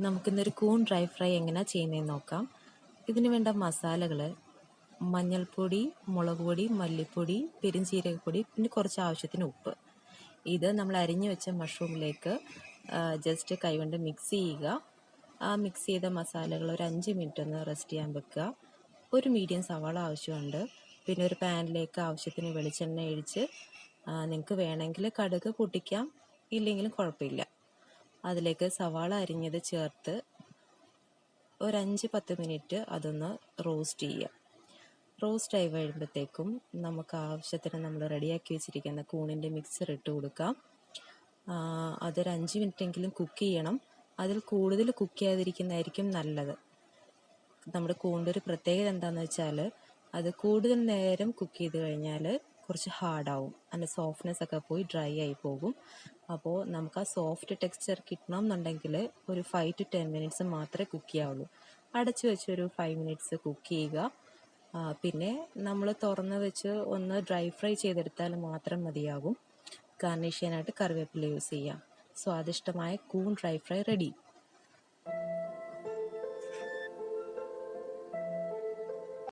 നമുക്കിന്നൊരു കൂൺ dry fry എങ്ങനെ ചെയ്യുന്നതെന്ന് നോക്കാം. ഇതിന് വേണ്ട മസാലകൾ: മഞ്ഞൾപ്പൊടി, മുളക് പൊടി, മല്ലിപ്പൊടി, പെരുംജീരകപ്പൊടി, പിന്നെ കുറച്ച് ആവശ്യത്തിന് ഉപ്പ്. ഇത് നമ്മൾ അരിഞ്ഞു വെച്ച മഷ്റൂമിലേക്ക് ജസ്റ്റ് കൈകൊണ്ട് മിക്സ് ചെയ്യുക. ആ മിക്സ് ചെയ്ത മസാലകൾ ഒരു 5 മിനിറ്റ് ഒന്ന് റെസ്റ്റ് ചെയ്യാൻ വെക്കുക. ഒരു മീഡിയം സവാള ആവശ്യമുണ്ട്. പിന്നെ ഒരു പാനിലേക്ക് ആവശ്യത്തിന് വെളിച്ചെണ്ണ ഒഴിച്ച് നിങ്ങൾക്ക് വേണമെങ്കിൽ കടുക് പൊട്ടിക്കാം, ഇല്ലെങ്കിലും കുഴപ്പമില്ല. അതിലേക്ക് സവാള അരിഞ്ഞത് ചേർത്ത് ഒരു 5-10 മിനിറ്റ് അതൊന്ന് റോസ്റ്റ് ചെയ്യുക. റോസ്റ്റ് ആയി കഴിയുമ്പോഴത്തേക്കും നമുക്ക് ആവശ്യത്തിന് നമ്മൾ റെഡിയാക്കി വെച്ചിരിക്കുന്ന കൂണിൻ്റെ മിക്സർ ഇട്ട് കൊടുക്കാം. അതൊരു 5 മിനിറ്റെങ്കിലും കുക്ക് ചെയ്യണം. അതിൽ കൂടുതൽ കുക്ക് ചെയ്യാതിരിക്കുന്നതായിരിക്കും നല്ലത്. നമ്മുടെ കൂണിൻ്റെ ഒരു പ്രത്യേകത എന്താണെന്ന് വെച്ചാൽ അത് കൂടുതൽ നേരം കുക്ക് ചെയ്ത് കഴിഞ്ഞാൽ കുറച്ച് ഹാർഡാവും, അതിൻ്റെ സോഫ്റ്റ്നെസ് ഒക്കെ പോയി ഡ്രൈ ആയി പോകും. അപ്പോൾ നമുക്ക് ആ സോഫ്റ്റ് ടെക്സ്ചർ കിട്ടണം എന്നുണ്ടെങ്കിൽ ഒരു 5-10 മിനിറ്റ്സ് മാത്രമേ കുക്ക് ചെയ്യാവുള്ളൂ. അടച്ചു വെച്ച് ഒരു 5 മിനിറ്റ്സ് കുക്ക് ചെയ്യുക. പിന്നെ നമ്മൾ തുറന്ന് വെച്ച് ഒന്ന് ഡ്രൈ ഫ്രൈ ചെയ്തെടുത്താൽ മാത്രം മതിയാകും. ഗാർണിഷ് ചെയ്യാനായിട്ട് കറിവേപ്പില യൂസ് ചെയ്യാം. സ്വാദിഷ്ടമായ കൂൺ ഡ്രൈ ഫ്രൈ റെഡി.